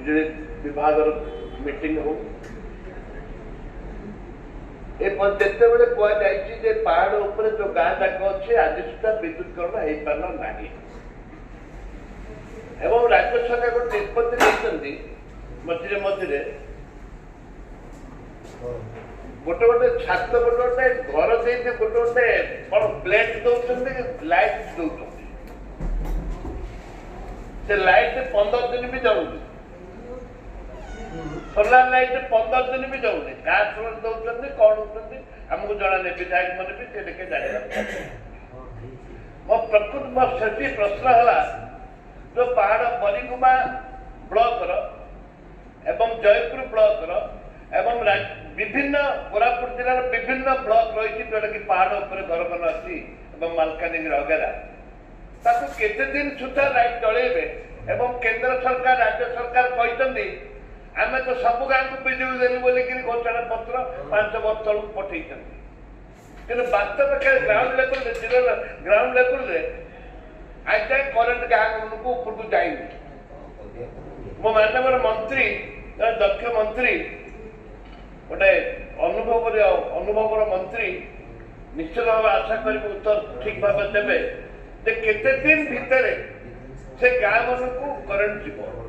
बिजली विभाग मीटिंग हो जिते बड़े कहुई पहाड़ उपर जो गाँ जाक अच्छे आज सुधा विद्युतकरण हो पार ना एवं राज्य सरकार गोटे निष्पत्ति नहीं मझे मझे गोटे गोटे छात गोटे गोटे घर दे गोटे गोटे कौन प्लेट दौरान लाइट दौरान से लाइट 15 दिन भी जाऊँगी सोलार लाइट 15 दिन भी जाऊँगी क्या दौरान कौन होती आमको जना नहीं विधायक मैंने भी देखे जाए मो प्रकृत मो से प्रश्न है जो पहाड़ बरीगुमा ब्लॉक एवं जयपुर ब्लॉक एवं विभिन्न कोरापुट जिलार विभिन्न ब्लॉक रही जोटा कि पहाड़ उपर घर मन अच्छी मालकानगिरी वगैरह ताकू केते दिन सुधा लाइट चलेबे एवं केंद्र सरकार राज्य सरकार कहते आम तो सब गाँ को बिजुली देलु बोलिक घोषणा पत्र 5 वर्ष तक पठे कि वास्तव ग्राउंड लेवल जिला ग्राउंड लेवल आज जाए करेन्ट गाँ को ऊपर को जाइए मो माननीय मंत्री दक्ष मंत्री गोटे अनुभव मंत्री निश्चित भाव आशा कर उत्तर ठीक भाव देवे केते दिन भितर से गाँ मन को करेन्ट जीव